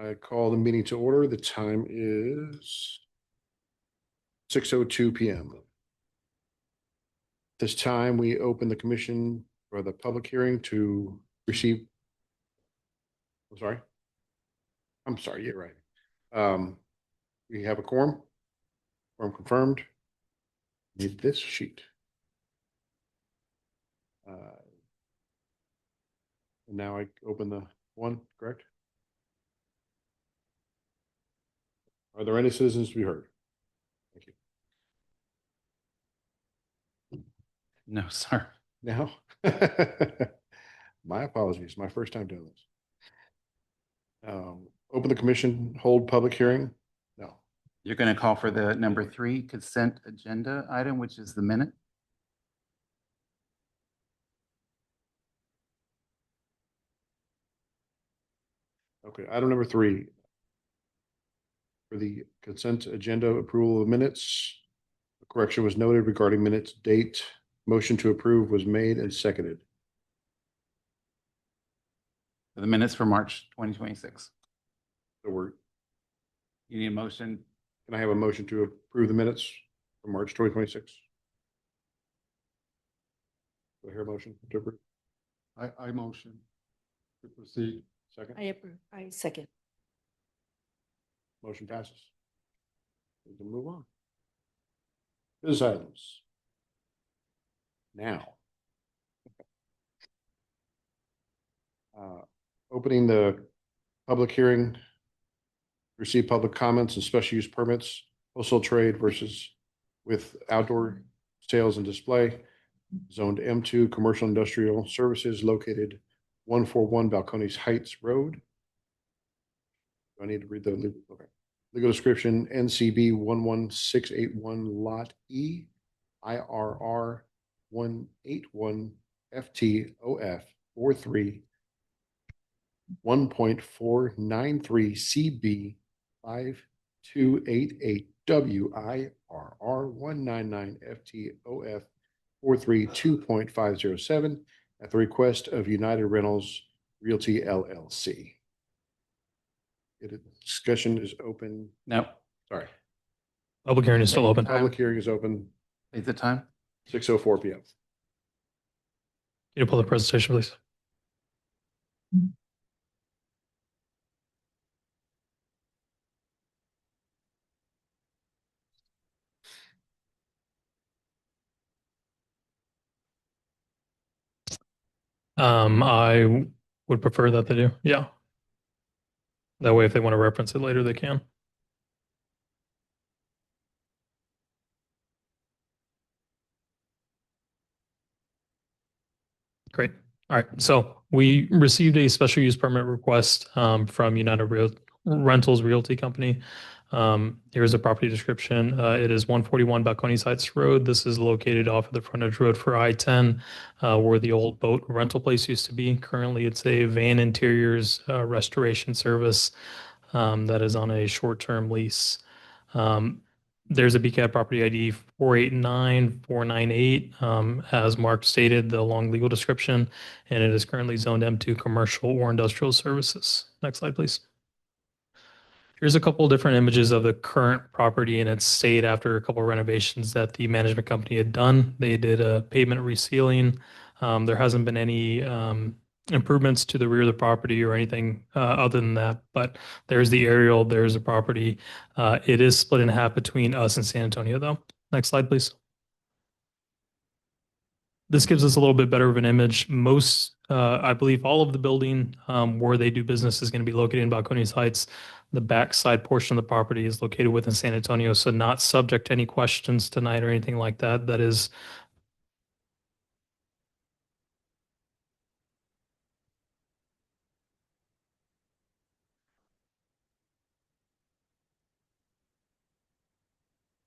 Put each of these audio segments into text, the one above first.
I call the meeting to order. The time is 6:02 p.m. This time we open the commission for the public hearing to receive. I'm sorry. You're right. We have a quorum. Quorum confirmed. Need this sheet. And now I open the one, correct? Are there any citizens to be heard? Thank you. No, sir. Now, my apologies. My first time doing this. Open the commission, hold public hearing. No. You're going to call for the number 3 consent agenda item, which is the minute. Okay, item number 3. For the consent agenda approval of minutes, a correction was noted regarding minutes date. Motion to approve was made and seconded. For the minutes for March 2026. So You need a motion. can I have a motion to approve the minutes for March 2026? Do I hear a motion to approve? I motion to proceed. Second? I approve. I second. Motion passes. We can move on. Business items. Now. Opening the public hearing. Receive public comments and special use permits, wholesale trade versus with outdoor sales and display. Zoned M2 Commercial Industrial Services located 141 Balcones Heights Road. Do I need to read the legal? Okay. Legal description: NCB 11681 Lot E, IRR 181 FTOF 43 1.493 CB 5288 WIRR 199 FTOF 432.507 at the request of United Rentals Realty LLC. Discussion is open. No. Sorry. Public hearing is still open. Public hearing is open. Is the time? 6:04 p.m. Can you pull the presentation, please? I would prefer that they do. Yeah. That way, if they want to reference it later, they can. Great. All right. So we received a special use permit request from United Rentals Realty Company. Here's a property description. It is 141 Balcones Heights Road. This is located off of the frontage road for I-10, where the old boat rental place used to be. Currently, it's a van interiors restoration service that is on a short-term lease. There's a BCAT property ID 489498, as Mark stated, the long legal description, and it is currently zoned M2 commercial or industrial services. Next slide, please. Here's a couple of different images of the current property in its state after a couple of renovations that the management company had done. They did a pavement resealing. There hasn't been any improvements to the rear of the property or anything other than that, but there's the aerial, there's the property. It is split in half between us and San Antonio, though. Next slide, please. This gives us a little bit better of an image. Most, I believe all of the building where they do business is going to be located in Balcones Heights. The backside portion of the property is located within San Antonio, so not subject to any questions tonight or anything like that. That is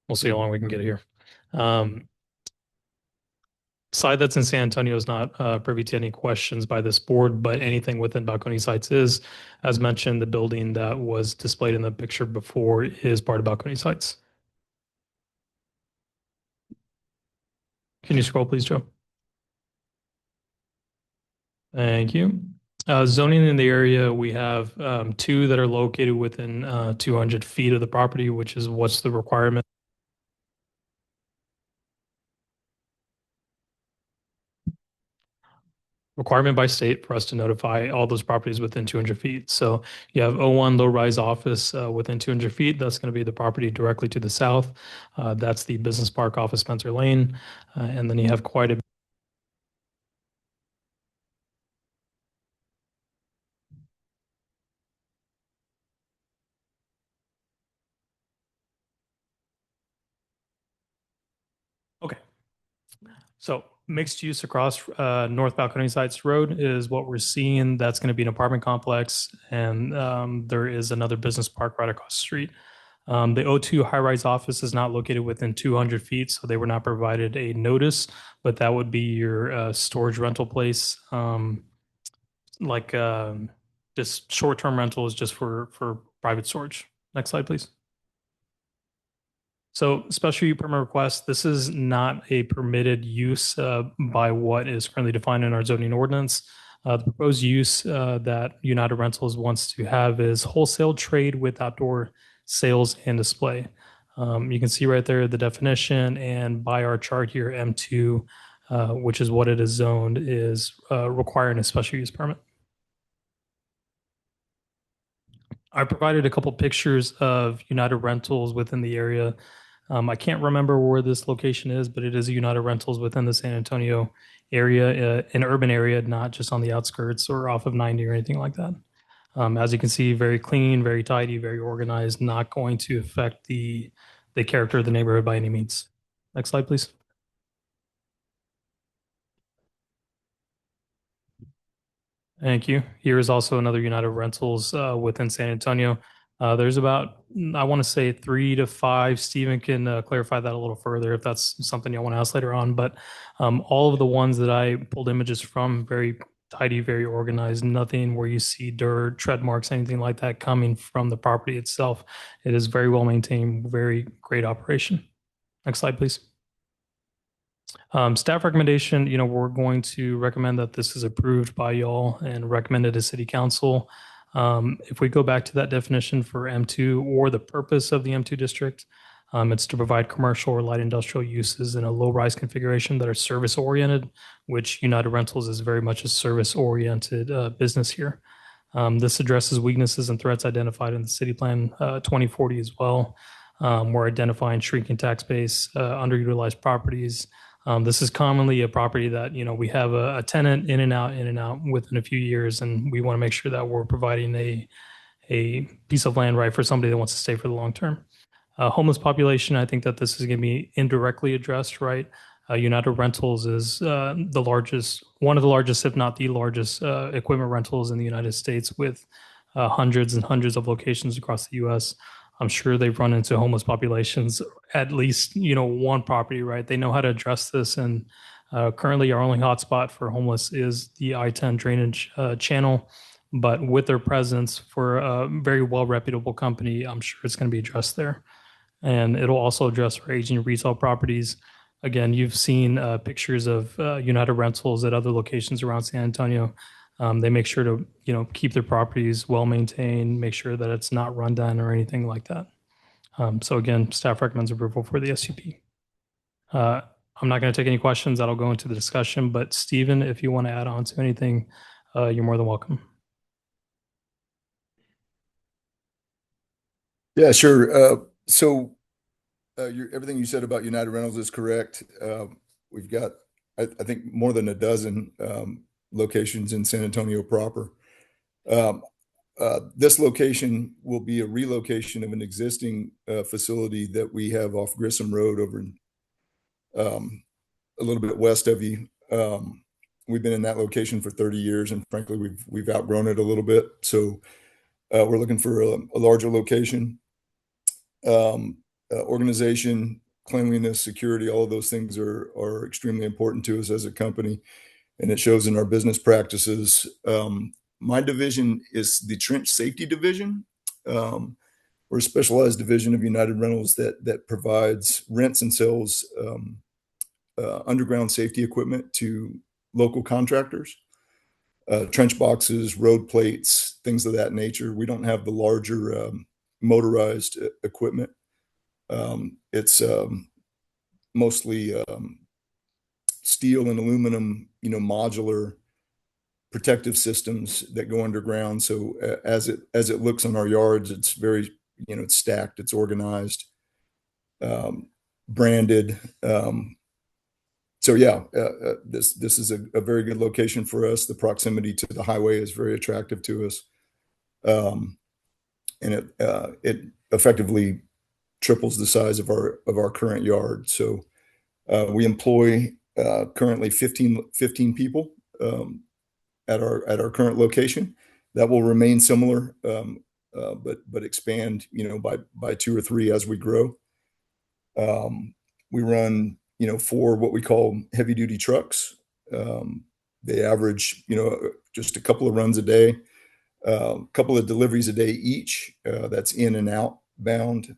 we'll see how long we can get here. Side that's in San Antonio is not privy to any questions by this board, but anything within Balcones Heights is. As mentioned, the building that was displayed in the picture before is part of Balcones Heights. Can you scroll, please, Joe? Thank you. Zoning in the area, we have two that are located within 200 feet of the property, which is what's the requirement. Requirement by state for us to notify all those properties within 200 feet. So you have O1 low-rise office within 200 feet. That's going to be the property directly to the south. That's the business park off of Spencer Lane. And then you have quite a Okay. So mixed use across North Balcony Sites Road is what we're seeing. That's going to be an apartment complex, and there is another business park right across the street. The O2 high-rise office is not located within 200 feet, so they were not provided a notice, but that would be your storage rental place. Like just short-term rental is just for private storage. Next slide, please. So special use permit request, this is not a permitted use by what is currently defined in our zoning ordinance. The proposed use that United Rentals wants to have is wholesale trade with outdoor sales and display. You can see right there the definition, and by our chart here, M2, which is what it is zoned, is requiring a special use permit. I provided a couple pictures of United Rentals within the area. I can't remember where this location is, but it is a United Rentals within the San Antonio area, an urban area, not just on the outskirts or off of 90 or anything like that. As you can see, very clean, very tidy, very organized, not going to affect the character of the neighborhood by any means. Next slide, please. Thank you. Here is also another United Rentals within San Antonio. There's about, I want to say 3 to 5. Stephen can clarify that a little further if that's something you want to ask later on. But all of the ones that I pulled images from, very tidy, very organized, nothing where you see dirt, tread marks, anything like that coming from the property itself. It is very well maintained, very great operation. Next slide, please. Staff recommendation, we're going to recommend that this is approved by y'all and recommended to city council. If we go back to that definition for M2 or the purpose of the M2 district, it's to provide commercial or light industrial uses in a low-rise configuration that are service-oriented, which United Rentals is very much a service-oriented business here. This addresses weaknesses and threats identified in the City Plan 2040 as well. We're identifying shrinking tax base, underutilized properties. This is commonly a property that, we have a tenant in and out within a few years, and we want to make sure that we're providing a piece of land right for somebody that wants to stay for the long term. Homeless population, I think that this is going to be indirectly addressed, right? United Rentals is the largest, one of the largest, if not the largest, equipment rentals in the United States, with hundreds and hundreds of locations across the U.S. I'm sure they've run into homeless populations at least, one property, right? They know how to address this. And currently, our only hotspot for homeless is the I-10 drainage channel. But with their presence for a very well reputable company, I'm sure it's going to be addressed there. And it'll also address our aging retail properties. Again, you've seen pictures of United Rentals at other locations around San Antonio. They make sure to, keep their properties well maintained, make sure that it's not run down or anything like that. So again, staff recommends approval for the SUP. I'm not going to take any questions. That'll go into the discussion. But Stephen, if you want to add on to anything, you're more than welcome. Yeah, sure. So everything you said about United Rentals is correct. We've got, I think, more than a dozen locations in San Antonio proper. This location will be a relocation of an existing facility that we have off Grissom Road over in, a little bit west of you. We've been in that location for 30 years, and frankly, we've outgrown it a little bit. So we're looking for a larger location. Organization, cleanliness, security, all of those things are extremely important to us as a company, and it shows in our business practices. My division is the Trench Safety Division. We're a specialized division of United Rentals that provides, rents and sells underground safety equipment to local contractors. trench boxes, road plates, things of that nature. We don't have the larger motorized equipment. It's mostly steel and aluminum, modular protective systems that go underground. So as it looks on our yards, it's very, it's stacked, it's organized, branded. So yeah, this is a very good location for us. The proximity to the highway is very attractive to us, and it effectively triples the size of our current yard. So we employ currently 15 people at our current location. That will remain similar, but expand, by 2 or 3 as we grow. We run, 4 what we call heavy duty trucks. They average, just a couple of runs a day, a couple of deliveries a day each. That's in and outbound.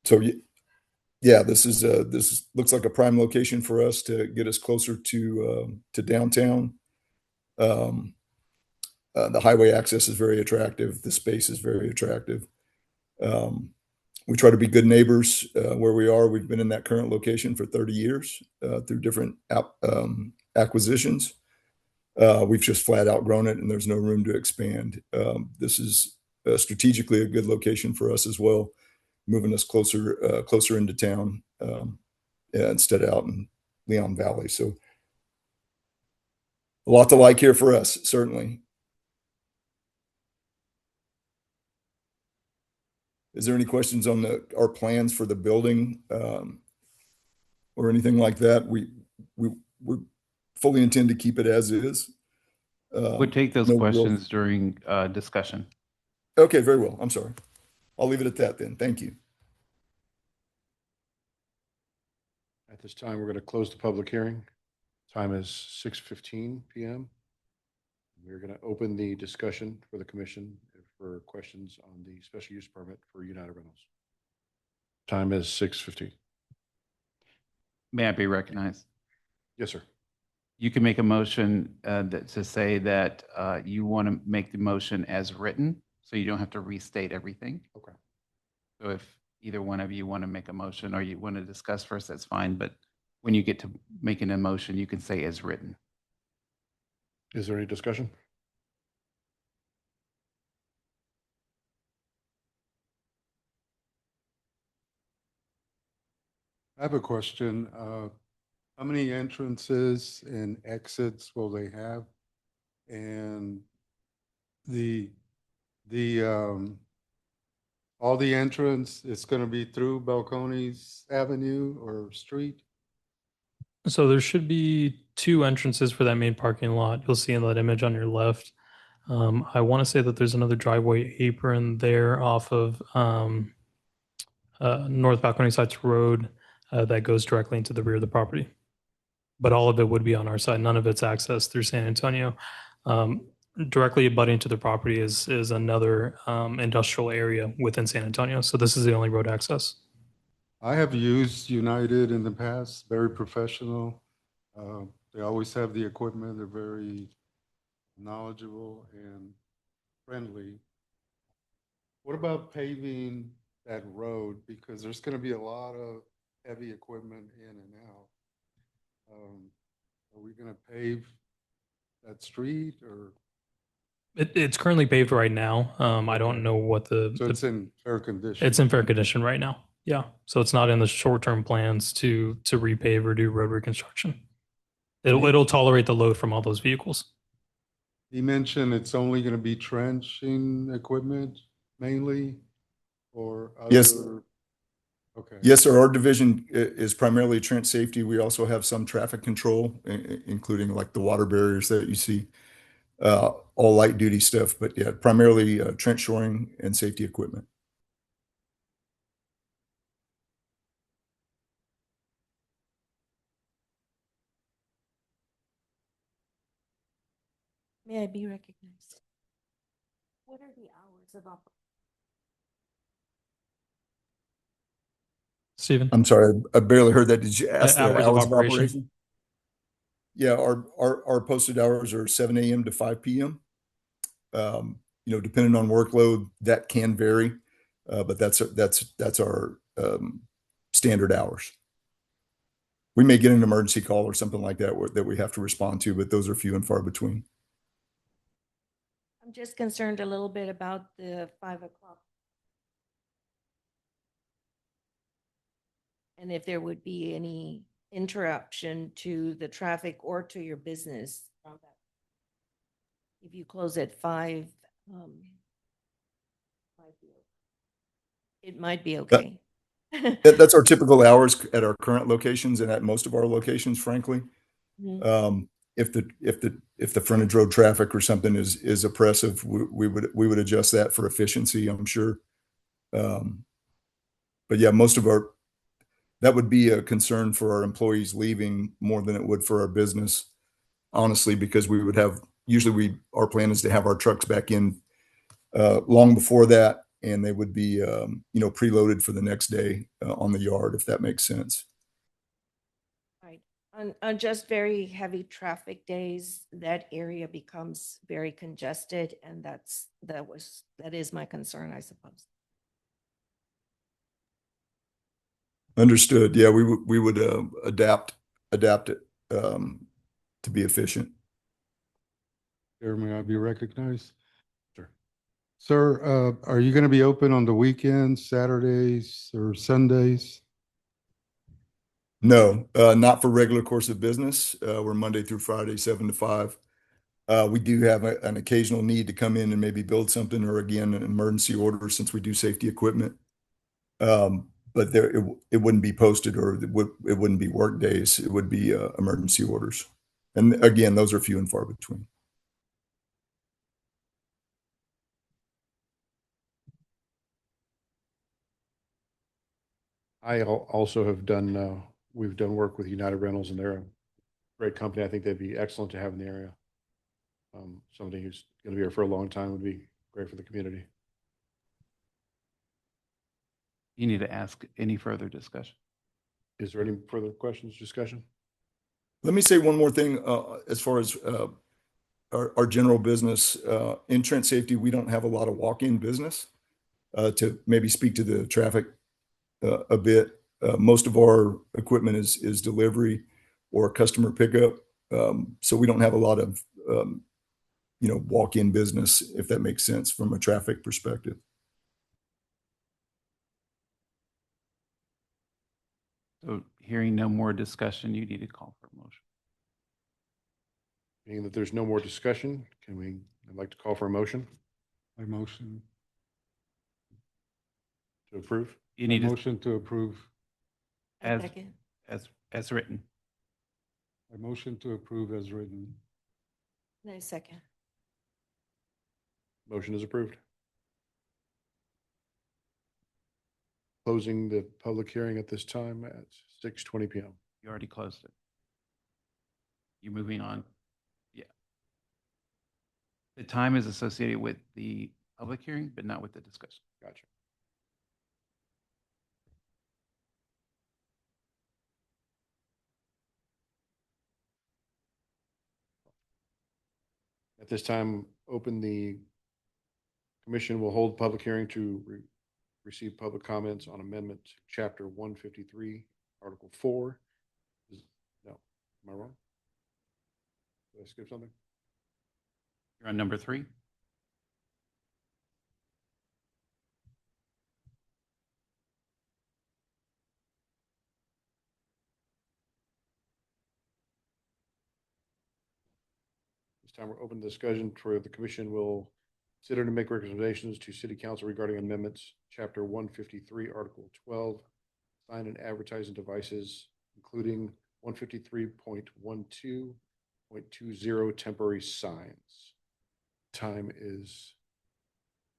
So yeah, this looks like a prime location for us to get us closer to downtown. The highway access is very attractive. The space is very attractive. We try to be good neighbors where we are. We've been in that current location for 30 years through different acquisitions. We've just flat outgrown it, and there's no room to expand. This is strategically a good location for us as well, moving us closer into town instead of out in Leon Valley. So a lot to like here for us, certainly. Is there any questions on our plans for the building or anything like that? We fully intend to keep it as is. We'll take those no real- questions during discussion. Okay, very well. I'm sorry. I'll leave it at that then. Thank you. At this time, we're going to close the public hearing. Time is 6:15 PM. We're going to open the discussion for the commission for questions on the special use permit for United Rentals. Time is 6:15. May I be recognized? Yes, sir. You can make a motion to say that you want to make the motion as written, so you don't have to restate everything. Okay. So if either one of you want to make a motion or you want to discuss first, that's fine. But when you get to making a motion, you can say as written. Is there any discussion? I have a question. How many entrances and exits will they have? And all the entrance is going to be through Balcones Avenue or street? So there should be 2 entrances for that main parking lot. You'll see in that image on your left. I want to say that there's another driveway apron there off of North Balcony Heights Road that goes directly into the rear of the property. But all of it would be on our side. None of it's accessed through San Antonio. Directly abutting to the property is another industrial area within San Antonio. So this is the only road access. I have used United in the past, very professional. They always have the equipment. They're very knowledgeable and friendly. What about paving that road? Because there's going to be a lot of heavy equipment in and out. Are we going to pave that street or? It's currently paved right now. I don't know what So it's in fair condition? it's in fair condition right now. Yeah. So it's not in the short-term plans to repave or do road reconstruction. It'll tolerate the load from all those vehicles. You mentioned it's only going to be trenching equipment mainly or other? Yes. Okay. Yes, sir. Our division is primarily trench safety. We also have some traffic control, including like the water barriers that you see, all light duty stuff, but yeah, primarily trench shoring and safety equipment. May I be recognized? What are the hours of operation? Stephen? I'm sorry, I barely heard that. Did you ask the Hours of operation. Yeah, our posted hours are 7 a.m. to 5 p.m. Depending on workload, that can vary, but that's our standard hours. We may get an emergency call or something like that that we have to respond to, but those are few and far between. I'm just concerned a little bit about the 5 o'clock. And if there would be any interruption to the traffic or to your business. If you close at 5, it might be okay. That's our typical hours at our current locations and at most of our locations, frankly. Mhm. If the frontage road traffic or something is oppressive, we would adjust that for efficiency, I'm sure. But yeah, that would be a concern for our employees leaving more than it would for our business, honestly, because our plan is to have our trucks back in long before that, and they would be preloaded for the next day on the yard, if that makes sense. Right. On just very heavy traffic days, that area becomes very congested, and that is my concern, I suppose. Understood. Yeah, we would adapt it to be efficient. Chairman, I'll be recognized. Sure. Sir, are you going to be open on the weekends, Saturdays or Sundays? No, not for regular course of business. We're Monday through Friday, 7 to 5. We do have an occasional need to come in and maybe build something, or again, an emergency order, since we do safety equipment. But it wouldn't be posted, or it wouldn't be work days. It would be emergency orders. And again, those are few and far between. Also have done, we've done work with United Rentals, and they're a great company. I think they'd be excellent to have in the area. Somebody who's going to be here for a long time would be great for the community. You need to ask any further discussion. Is there any further questions, discussion? Let me say one more thing as far as our general business. In Trent Safety, we don't have a lot of walk-in business. To maybe speak to the traffic a bit, most of our equipment is delivery or customer pickup. So we don't have a lot of walk-in business, if that makes sense from a traffic perspective. So hearing no more discussion, you need to call for a motion. Being that there's no more discussion, I'd like to call for a motion I motion. to approve. You need to, Motion to approve. I As- second. as written. I motion to approve as written. And I second. Motion is approved. Closing the public hearing at this time at 6:20 p.m. You already closed it. You're moving on. Yeah. The time is associated with the public hearing, but not with the discussion. Gotcha. At this time, commission will hold public hearing to receive public comments on amendment chapter 153, article 4. No, am I wrong? Did I skip something? You're on number 3. This time we're open to discussion for the commission will consider to make recommendations to city council regarding amendments, chapter 153, article 12, sign and advertising devices, including 153.12.20 temporary signs. Time is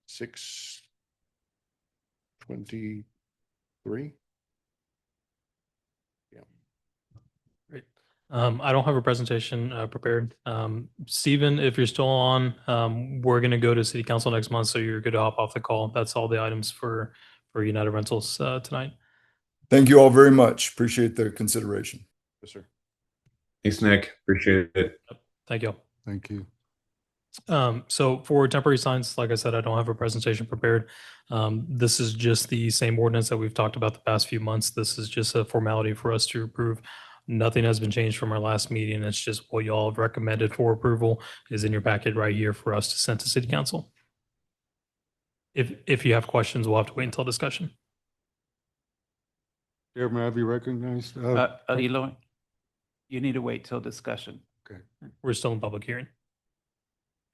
6:23. Great. I don't have a presentation prepared. Stephen, if you're still on, we're going to go to city council next month, so you're good to hop off the call. That's all the items for United Rentals tonight. Thank you all very much. Appreciate the consideration. Yes, sir. Thanks, Nick. Appreciate it. Thank you. Thank you. So for temporary signs, like I said, I don't have a presentation prepared. This is just the same ordinance that we've talked about the past few months. This is just a formality for us to approve. Nothing has been changed from our last meeting. It's just what y'all have recommended for approval is in your packet right here for us to send to city council. If you have questions, we'll have to wait until discussion. Chair, may I be recognized? Eloy, you need to wait till discussion. We're still in public hearing.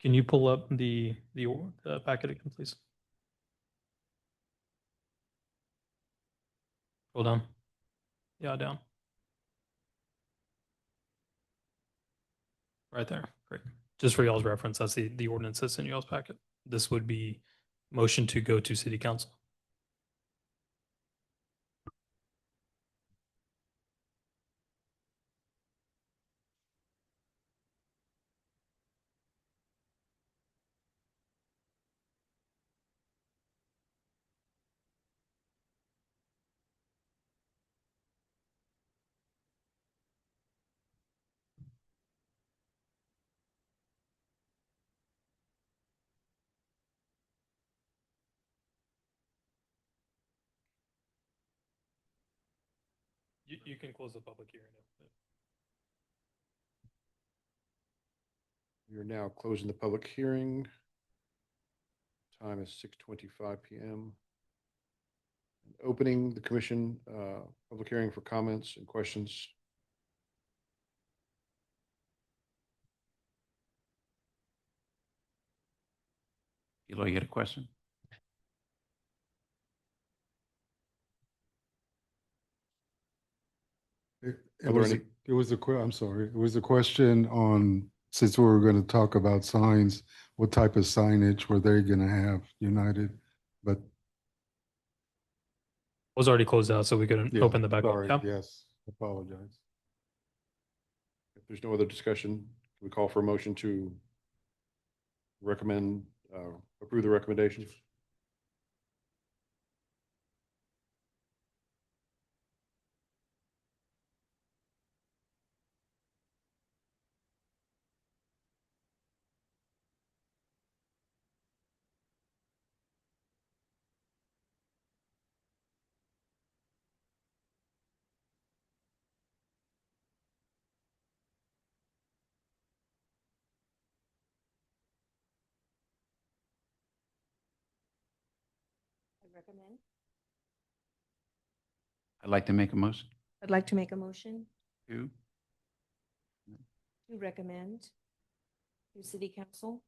Can you pull up the packet again, please? Scroll down. Yeah, down. Right there. Great. Just for y'all's reference, that's the ordinance that's in y'all's packet. This would be motion to go to city council. You can close the public hearing. We are now closing the public hearing. Time is 6:25 PM. And opening the commission public hearing for comments and questions. Eloy, you got a question? It was, I'm sorry, it was a question on, since we were going to talk about signs, what type of signage were they going to have, United? But Was already closed out, so we couldn't yeah, open the back up. sorry, Yeah. yes, apologize. If there's no other discussion, can we call for a motion to recommend, approve the recommendations? I recommend. I'd like to make a motion I'd like to make a motion to, to recommend to city council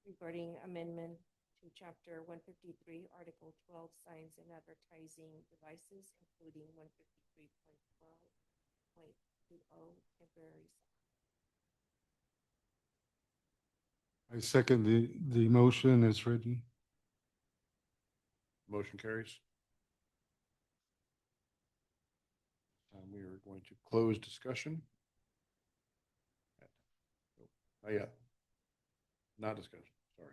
regarding amendment to chapter 153, article 12, signs and advertising devices, including 153.12.20 temporary signs. I second the motion as written. Motion carries. We are going to close discussion. Not yet. Not discussion, sorry.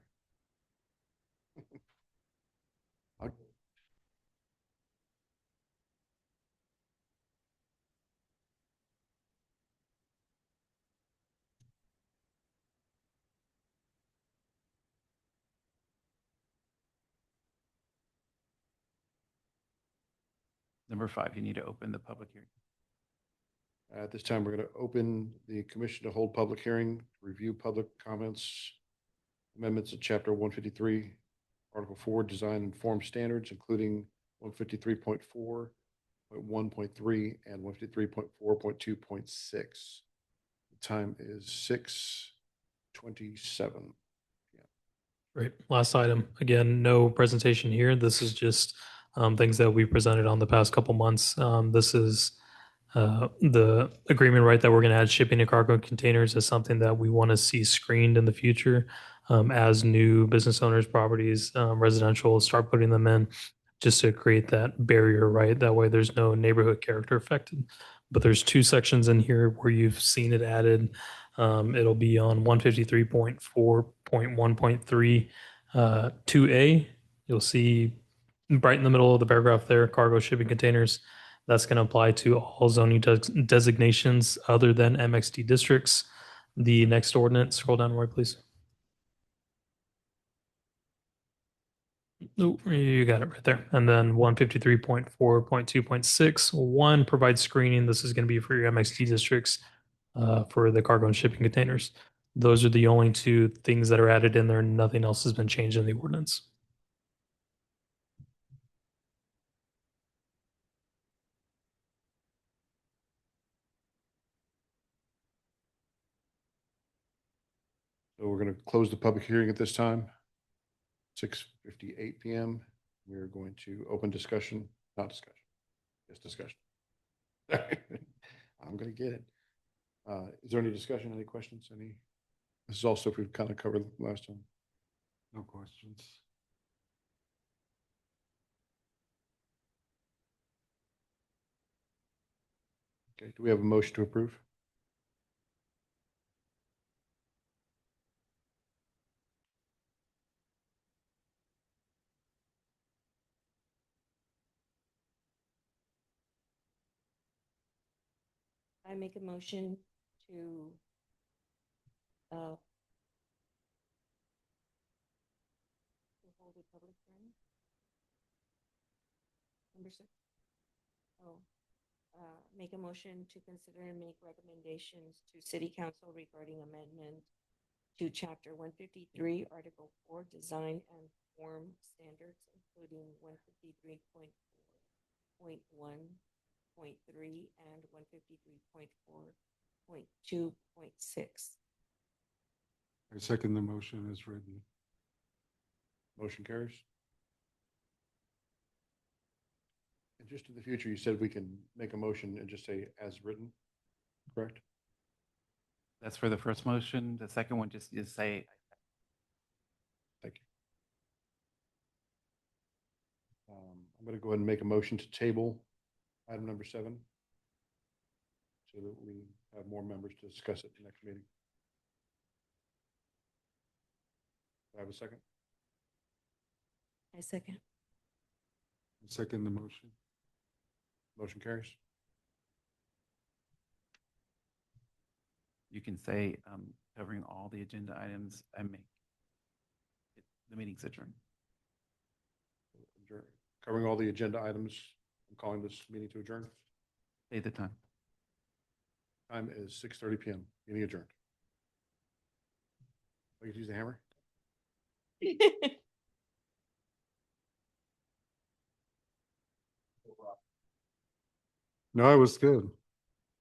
number 5, you need to open the public hearing. At this time, we're going to open the commission to hold public hearing, review public comments, amendments to chapter 153, article 4, design and form standards, including 153.4.1.3 and 153.4.2.6. The time is 6:27. Great. Last item. Again, no presentation here. This is just things that we presented on the past couple months. This is the agreement, right, that we're going to add shipping and cargo containers is something that we want to see screened in the future as new business owners, properties, residential start putting them in, just to create that barrier, right? That way there's no neighborhood character affected. But there's 2 sections in here where you've seen it added. It'll be on 153.4.1.3 2A. You'll see right in the middle of the paragraph there, cargo shipping containers. That's going to apply to all zoning designations other than MXD districts. The next ordinance, scroll down, Roy, please. Oh, you got it right there. And then 153.4.2.6, provides screening. This is going to be for your MXD districts for the cargo and shipping containers. Those are the only two things that are added in there. Nothing else has been changed in the ordinance. So we're going to close the public hearing at this time, 6:58 PM. We are going to open discussion, not discussion, yes, discussion. I'm going to get it. Is there any discussion, any questions, any? This is all stuff we've kind of covered last time. No questions. Okay, do we have a motion to approve? I make a motion to hold a public hearing. Number six. Make a motion to consider and make recommendations to city council regarding amendment to chapter 153, article 4, design and form standards, including 153.4.1.3 and 153.4.2.6. I second the motion as written. Motion carries. And just in the future, you said we can make a motion and just say as written, correct? That's for the first motion. The second one just is say, Thank you. I'm going to go ahead and make a motion to table item number 7 so that we have more members to discuss it at the next meeting. Do I have a second? I second. I second the motion. Motion carries. you can say, covering all the agenda items and make the meeting's adjourned. Adjourn. Covering all the agenda items, I'm calling this meeting to adjourn. Say the time. Time is 6:30 PM. Meeting adjourned. I can use the hammer. No, it was good.